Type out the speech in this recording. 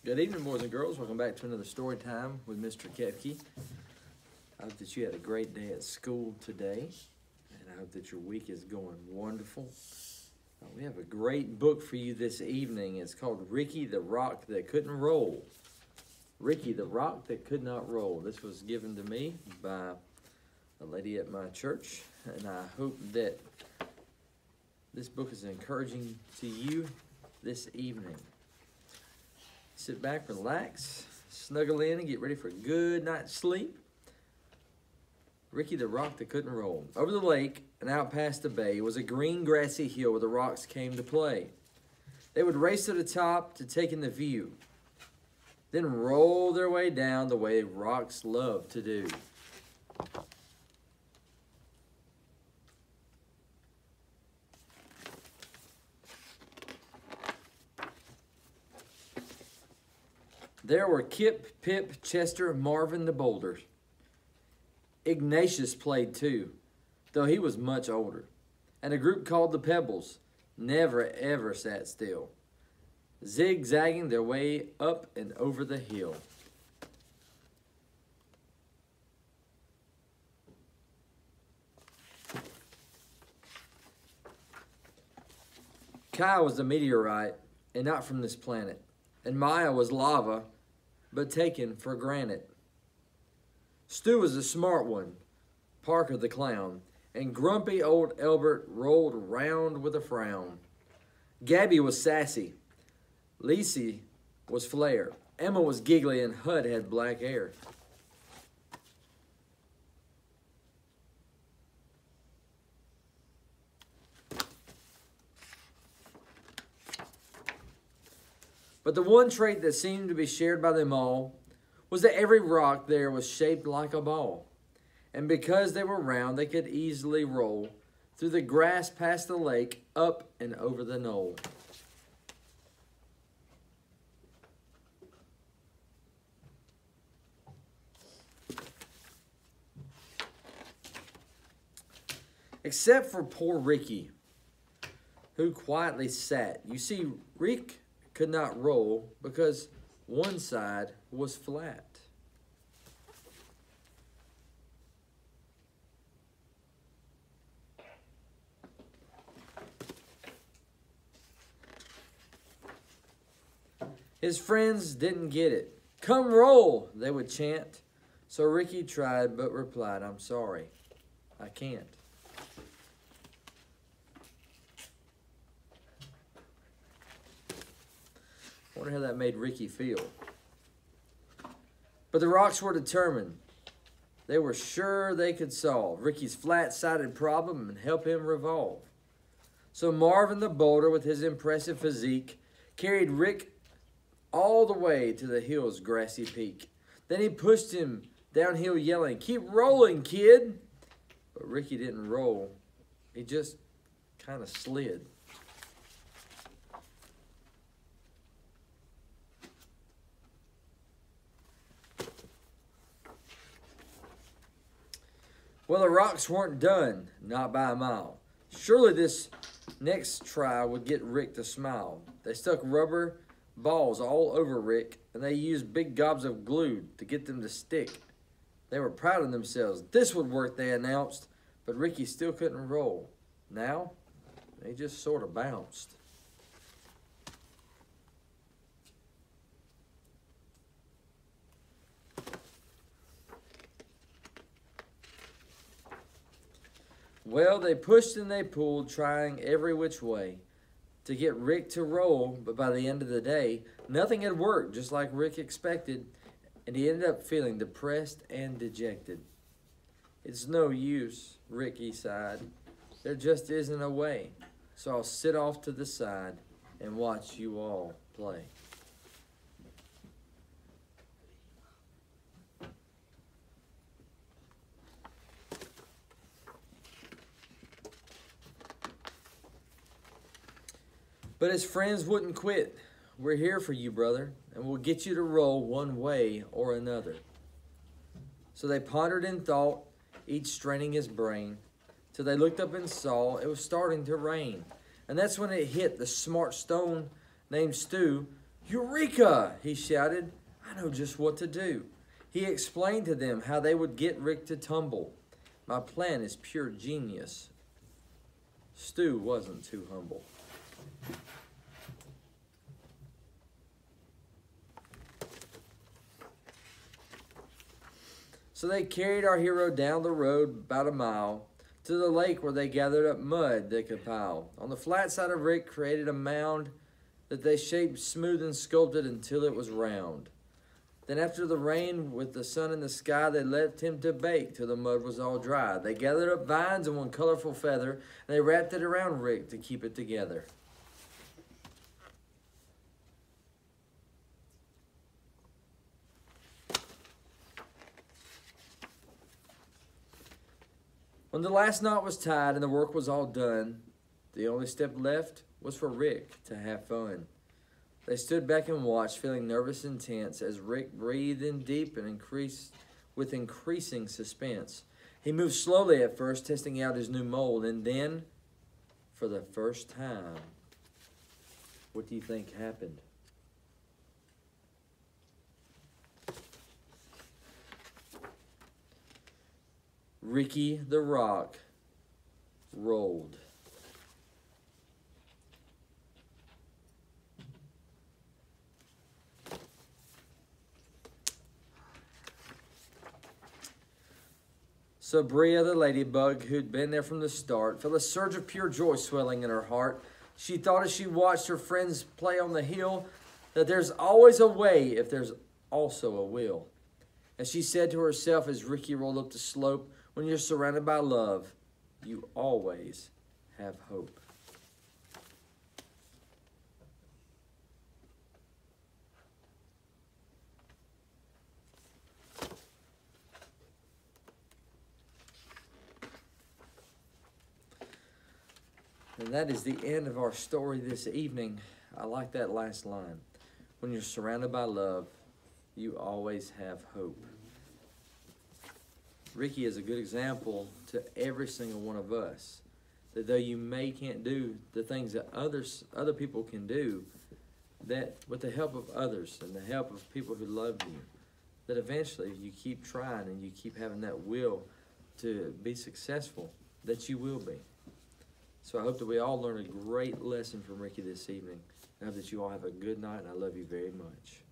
Good evening, boys and girls. Welcome back to another story time with Mr. Kefke. I hope that you had a great day at school today, and I hope that your week is going wonderful. We have a great book for you this evening. It's called Ricky the Rock That Couldn't Roll. Ricky the Rock That Could Not Roll. This was given to me by a lady at my church, and I hope that this book is encouraging to you this evening. Sit back, relax, snuggle in, and get ready for a good night's sleep. Ricky the Rock That Couldn't Roll. Over the lake and out past the bay was a green grassy hill where the rocks came to play. They would race to the top to take in the view, then roll their way down the way rocks love to do. There were Kip, Pip, Chester, Marvin the Boulder. Ignatius played too, though he was much older. And a group called the Pebbles never ever sat still, zigzagging their way up and over the hill. Kai was a meteorite and not from this planet, and Maya was lava, but taken for granted. Stu was a smart one, Parker the clown, and grumpy old Elbert rolled round with a frown. Gabby was sassy, Lacey was flair, Emma was giggly, and Hud had black hair. But the one trait that seemed to be shared by them all was that every rock there was shaped like a ball. And because they were round, they could easily roll through the grass past the lake, up and over the knoll. Except for poor Ricky, who quietly sat. You see, Rick could not roll because one side was flat. His friends didn't get it. "Come roll," they would chant. So Ricky tried but replied, "I'm sorry, I can't." I wonder how that made Ricky feel. But the rocks were determined. They were sure they could solve Ricky's flat-sided problem and help him revolve. So Marvin the Boulder, with his impressive physique, carried Rick all the way to the hill's grassy peak. Then he pushed him downhill yelling, "Keep rolling, kid!" But Ricky didn't roll. He just kind of slid. Well, the rocks weren't done, not by a mile. Surely this next try would get Rick to smile. They stuck rubber balls all over Rick, and they used big gobs of glue to get them to stick. They were proud of themselves. This would work, they announced, but Ricky still couldn't roll. Now, they just sort of bounced. Well, they pushed and they pulled, trying every which way to get Rick to roll, but by the end of the day, nothing had worked just like Rick expected, and he ended up feeling depressed and dejected. "It's no use," Ricky sighed. "There just isn't a way, so I'll sit off to the side and watch you all play." But his friends wouldn't quit. "We're here for you, brother, and we'll get you to roll one way or another." So they pondered in thought, each straining his brain, till they looked up and saw it was starting to rain. And that's when it hit the smart stone named Stu, "Eureka!" he shouted. "I know just what to do." He explained to them how they would get Rick to tumble. "My plan is pure genius." Stu wasn't too humble. So they carried our hero down the road about a mile to the lake where they gathered up mud they could pile. On the flat side of Rick created a mound that they shaped smooth and sculpted until it was round. Then after the rain with the sun in the sky, they left him to bake till the mud was all dry. They gathered up vines and one colorful feather, and they wrapped it around Rick to keep it together. When the last knot was tied and the work was all done, the only step left was for Rick to have fun. They stood back and watched, feeling nervous and tense, as Rick breathed in deep and increased with increasing suspense. He moved slowly at first, testing out his new mold, and then, for the first time, what do you think happened? Ricky the Rock rolled. Sabria the ladybug, who'd been there from the start, felt a surge of pure joy swelling in her heart. She thought as she watched her friends play on the hill that there's always a way if there's also a will. As she said to herself as Ricky rolled up the slope, when you're surrounded by love, you always have hope. And that is the end of our story this evening. I like that last line. When you're surrounded by love, you always have hope. Ricky is a good example to every single one of us. That though you can't do the things that other people can do, that with the help of others and the help of people who love you, that eventually you keep trying and you keep having that will to be successful, that you will be. So I hope that we all learn a great lesson from Ricky this evening. I hope that you all have a good night, and I love you very much.